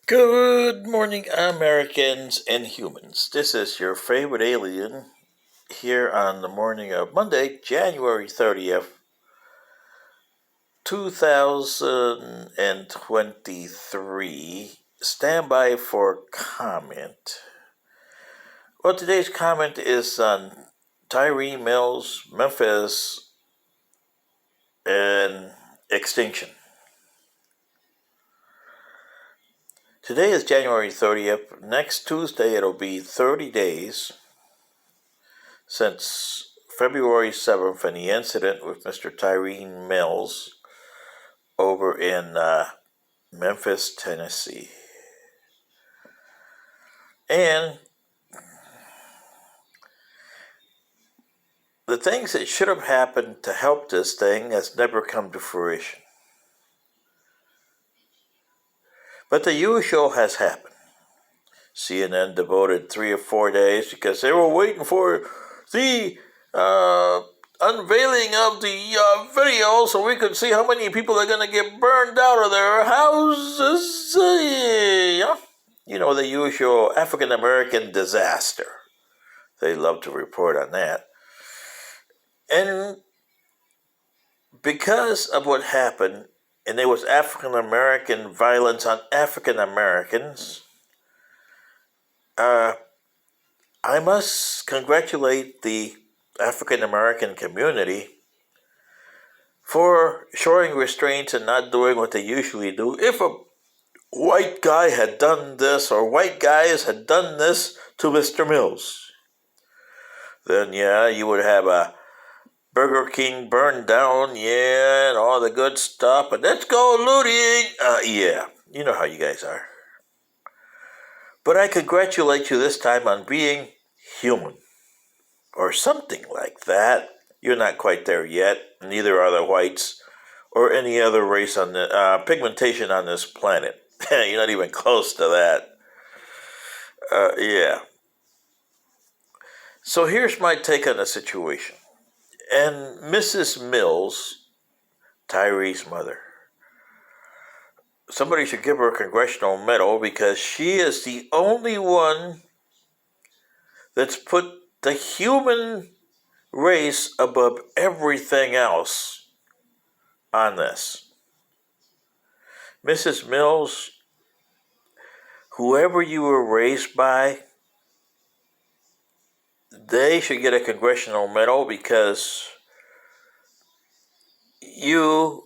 Good morning, Americans and humans. This is your favorite alien here on the morning of Monday, January 30th, 2023. Stand by for comment. Well, today's comment is on Tyre Mills, Memphis, and extinction. Today is January 30th. Next Tuesday, it'll be 30 days since February 7th and the incident with Mr. Tyre Mills over in Memphis, Tennessee. And the things that should have happened to help this thing has never come to fruition. But the usual has happened. CNN devoted 3 or 4 days because they were waiting for the unveiling of the video so we could see how many people are going to get burned out of their houses. You know, the usual African American disaster. They love to report on that. And because of what happened, and there was African American violence on African Americans, I must congratulate the African American community for showing restraints and not doing what they usually do. If a white guy had done this, or white guys had done this to Mr. Mills, then yeah, you would have a Burger King burned down, yeah, and all the good stuff, and let's go looting. Yeah, you know how you guys are. But I congratulate you this time on being human, or something like that. You're not quite there yet, neither are the whites, or any other race on the pigmentation on this planet. You're not even close to that. Yeah. So here's my take on the situation. And Mrs. Mills, Tyre's mother, somebody should give her a congressional medal because she is the only one that's put the human race above everything else on this. Mrs. Mills, whoever you were raised by, they should get a congressional medal because you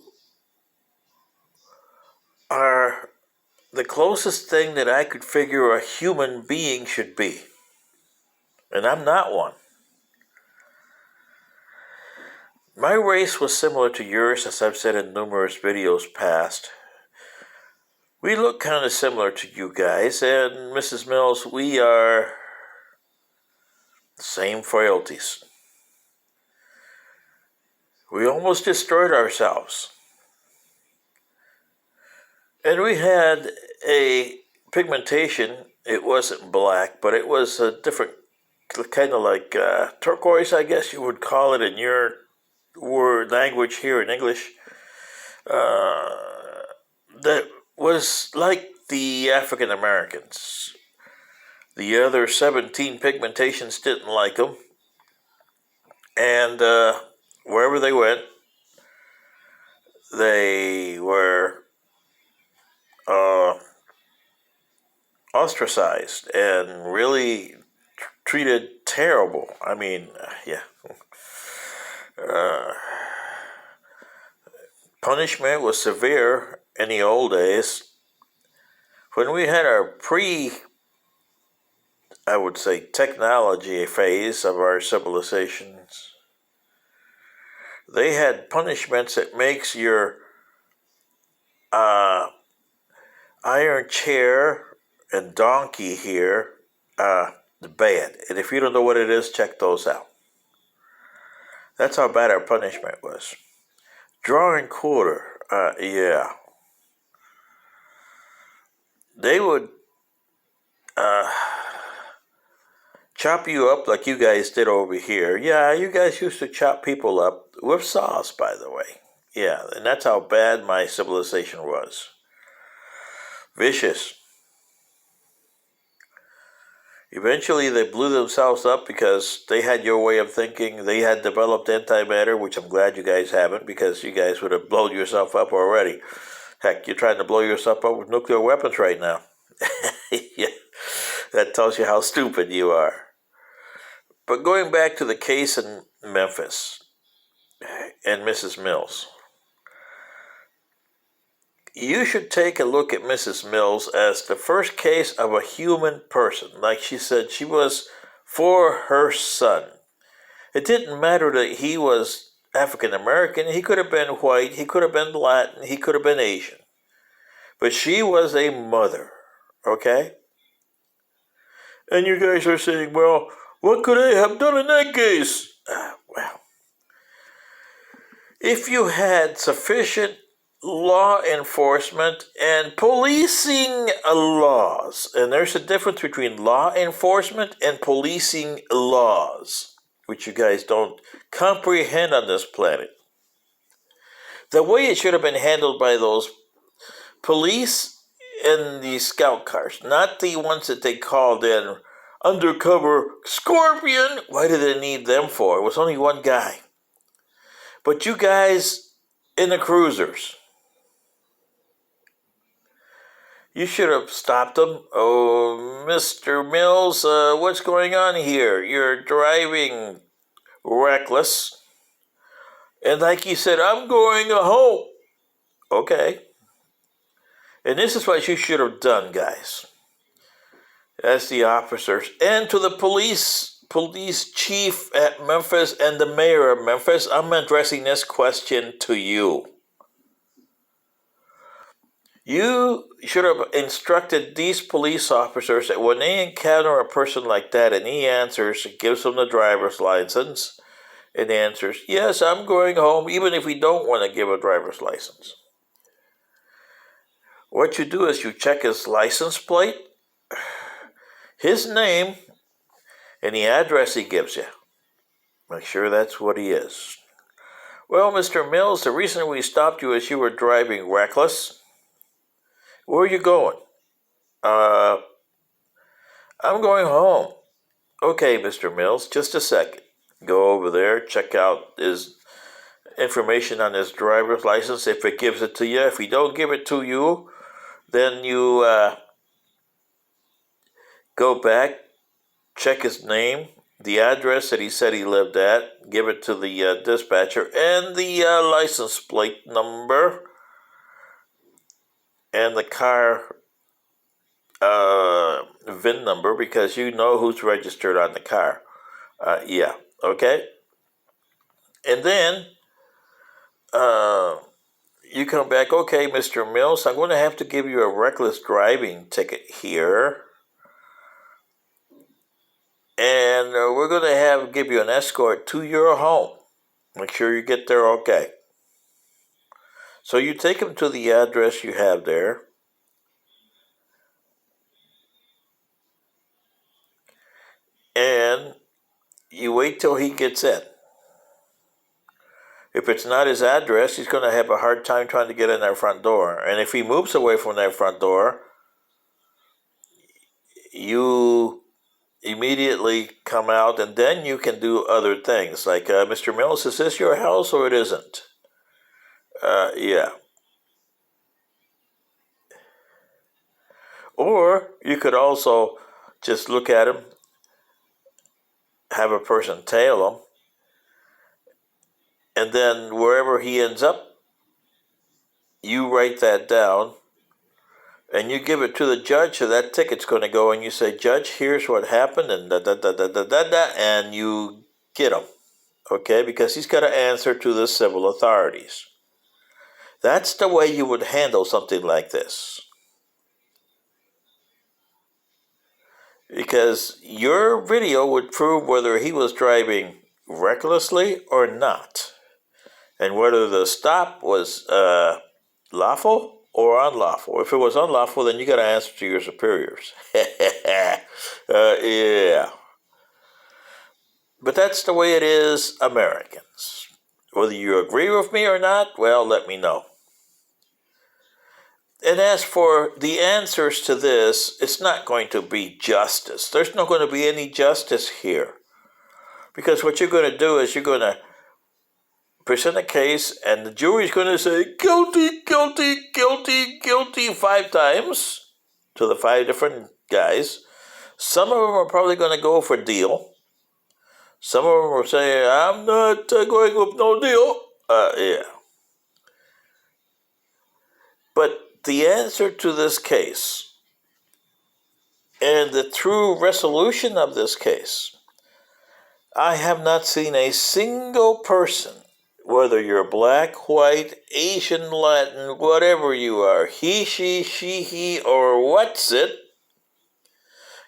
are the closest thing that I could figure a human being should be. And I'm not one. My race was similar to yours, as I've said in numerous videos past. We look kind of similar to you guys, and Mrs. Mills, we are same frailties. We almost destroyed ourselves. And we had a pigmentation. It wasn't black, but it was a different, kind of like turquoise, I guess you would call it in your word language here in English. That was like the African Americans. The other 17 pigmentations didn't like them. And wherever they went, they were ostracized and really treated terrible. I mean, yeah. Punishment was severe in the old days. When we had our I would say, technology phase of our civilizations, they had punishments that makes your iron chair and donkey here bad. And if you don't know what it is, check those out. That's how bad our punishment was. Drawing quarter, yeah. They would chop you up like you guys did over here. Yeah, you guys used to chop people up with saws, by the way. Yeah, and that's how bad my civilization was. Vicious. Eventually, they blew themselves up because they had your way of thinking. They had developed antimatter, which I'm glad you guys haven't, because you guys would have blown yourself up already. Heck, you're trying to blow yourself up with nuclear weapons right now. Yeah, that tells you how stupid you are. But going back to the case in Memphis and Mrs. Mills, you should take a look at Mrs. Mills as the first case of a human person. Like she said, she was for her son. It didn't matter that he was African American. He could have been white. He could have been Latin. He could have been Asian. But she was a mother. Okay? And you guys are saying, well, what could I have done in that case? Well, if you had sufficient law enforcement and policing laws, and there's a difference between law enforcement and policing laws, which you guys don't comprehend on this planet. The way it should have been handled by those police in the scout cars, not the ones that they called in undercover Scorpion. Why did they need them for? It was only one guy. But you guys in the cruisers, you should have stopped them. Oh, Mr. Mills, what's going on here? You're driving reckless. And like you said, I'm going home. Okay. And this is what you should have done, guys. As the officers and to the police chief at Memphis and the mayor of Memphis, I'm addressing this question to you. You should have instructed these police officers that when they encounter a person like that and he answers, gives them the driver's license, and answers, yes, I'm going home, even if we don't want to give a driver's license. What you do is you check his license plate, his name, and the address he gives you. Make sure that's what he is. Well, Mr. Mills, the reason we stopped you is you were driving reckless. Where are you going? I'm going home. Okay, Mr. Mills, just a second. Go over there, check out his information on his driver's license if it gives it to you. If he don't give it to you, then you go back, check his name, the address that he said he lived at, give it to the dispatcher, and the license plate number, and the car VIN number, because you know who's registered on the car. Yeah, okay? And then you come back, okay, Mr. Mills, I'm going to have to give you a reckless driving ticket here. And we're going to give you an escort to your home. Make sure you get there okay. So you take him to the address you have there. And you wait till he gets in. If it's not his address, he's going to have a hard time trying to get in that front door. And if he moves away from that front door, you immediately come out, and then you can do other things. Like, Mr. Mills, is this your house or it isn't? Yeah. Or you could also just look at him, have a person tail him, and then wherever he ends up, you write that down, and you give it to the judge, so that ticket's going to go, and you say, Judge, here's what happened, and da-da-da-da-da-da-da, and you get him, okay? Because he's got to answer to the civil authorities. That's the way you would handle something like this. Because your video would prove whether he was driving recklessly or not, and whether the stop was lawful or unlawful. If it was unlawful, then you got to answer to your superiors. Yeah. But that's the way it is, Americans. Whether you agree with me or not, well, let me know. And as for the answers to this, it's not going to be justice. There's not going to be any justice here. Because what you're going to do is you're going to present a case, and the jury's going to say, guilty, guilty, guilty, guilty 5 times to the 5 different guys. Some of them are probably going to go for deal. Some of them will say, I'm not going with no deal. Yeah. But the answer to this case and the true resolution of this case, I have not seen a single person, whether you're black, white, Asian, Latin, whatever you are, he, she, or what's it,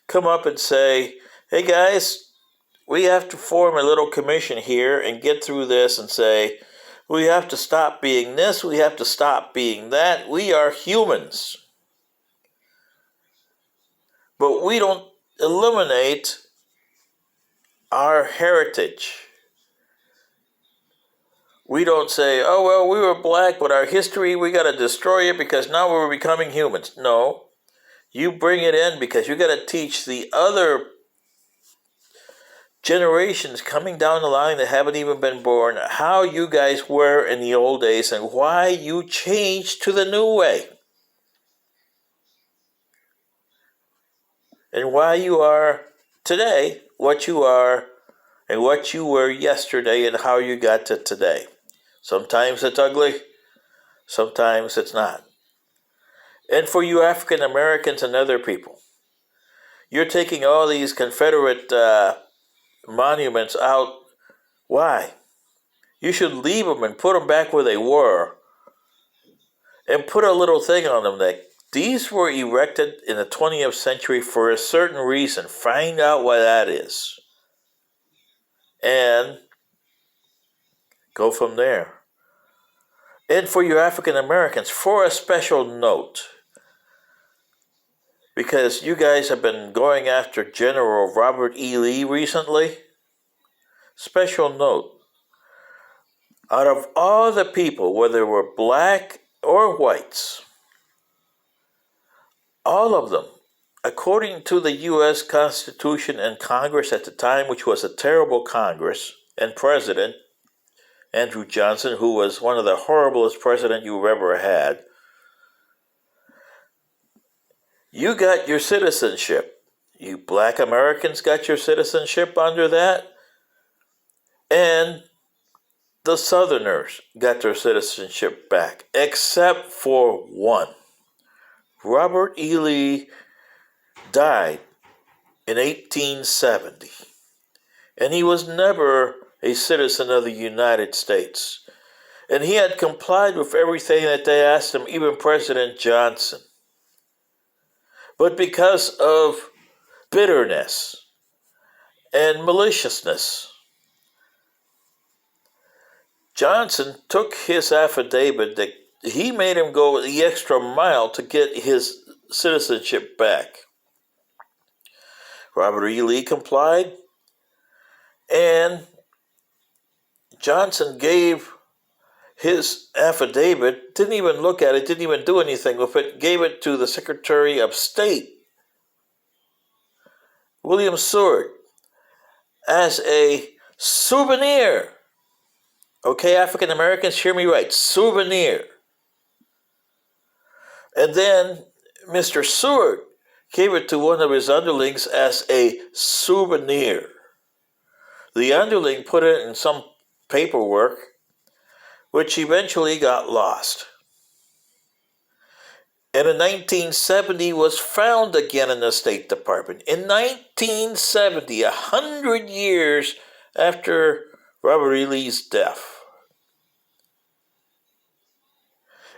come up and say, hey guys, we have to form a little commission here and get through this and say, we have to stop being this, we have to stop being that. We are humans. But we don't eliminate our heritage. We don't say, oh, well, we were black, but our history, we got to destroy it because now we're becoming humans. No, you bring it in because you got to teach the other generations coming down the line that haven't even been born how you guys were in the old days and why you changed to the new way. And why you are today what you are and what you were yesterday and how you got to today. Sometimes it's ugly, sometimes it's not. And for you African Americans and other people, you're taking all these Confederate monuments out. Why? You should leave them and put them back where they were and put a little thing on them that these were erected in the 20th century for a certain reason. Find out why that is. And go from there. And for your African Americans, for a special note, because you guys have been going after General Robert E. Lee recently, special note, out of all the people, whether they were black or whites, all of them, according to the U.S. Constitution and Congress at the time, which was a terrible Congress, and President Andrew Johnson, who was one of the horriblest presidents you've ever had, you got your citizenship. You black Americans got your citizenship under that, and the Southerners got their citizenship back, except for one. Robert E. Lee died in 1870, and he was never a citizen of the United States. And he had complied with everything that they asked him, even President Johnson. But because of bitterness and maliciousness, Johnson took his affidavit that he made him go the extra mile to get his citizenship back. Robert E. Lee complied, and Johnson gave his affidavit, didn't even look at it, didn't even do anything with it, gave it to the Secretary of State, William Seward, as a souvenir. Okay, African Americans, hear me right, souvenir. And then Mr. Seward gave it to one of his underlings as a souvenir. The underling put it in some paperwork, which eventually got lost. And in 1970 was found again in the State Department. In 1970, 100 years after Robert E. Lee's death.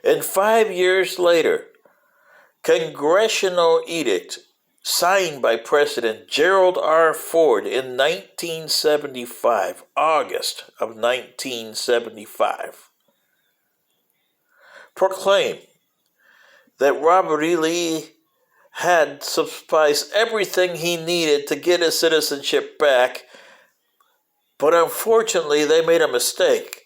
And 5 years later, congressional edict signed by President Gerald R. Ford in 1975, August of 1975, proclaimed that Robert E. Lee had supplies everything he needed to get his citizenship back, but unfortunately they made a mistake.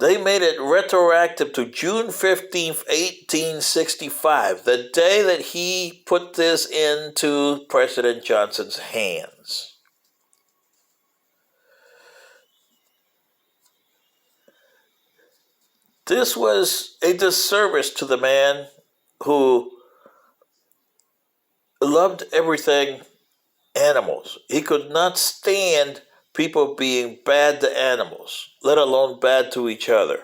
They made it retroactive to June 15th, 1865, the day that he put this into President Johnson's hands. This was a disservice to the man who loved everything animals. He could not stand people being bad to animals, let alone bad to each other.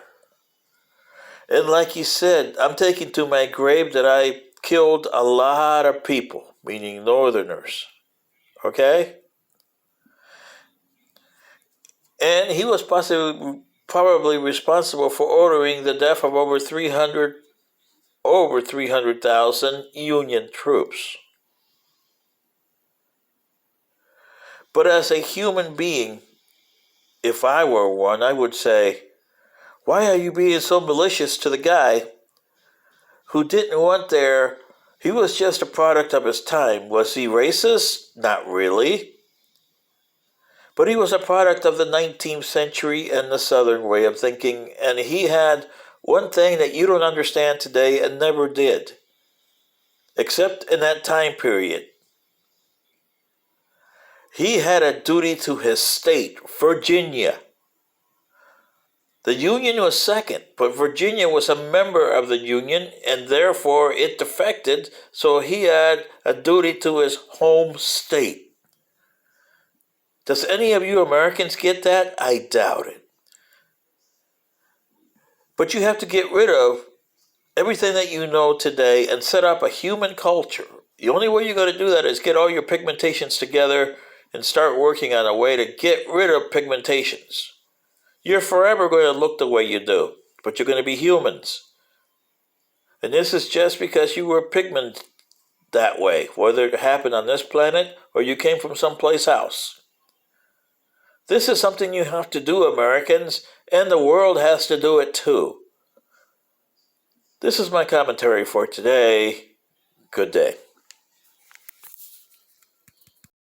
And like he said, I'm taking to my grave that I killed a lot of people, meaning Northerners. Okay? And he was probably responsible for ordering the death of over 300,000 Union troops. But as a human being, if I were one, I would say, why are you being so malicious to the guy who didn't want there? He was just a product of his time. Was he racist? Not really. But he was a product of the 19th century and the Southern way of thinking, and he had one thing that you don't understand today and never did, except in that time period. He had a duty to his state, Virginia. The Union was second, but Virginia was a member of the Union, and therefore it defected, so he had a duty to his home state. Does any of you Americans get that? I doubt it. But you have to get rid of everything that you know today and set up a human culture. The only way you're going to do that is get all your pigmentations together and start working on a way to get rid of pigmentations. You're forever going to look the way you do, but you're going to be humans. And this is just because you were pigmented that way, whether it happened on this planet or you came from someplace else. This is something you have to do, Americans, and the world has to do it too. This is my commentary for today. Good day.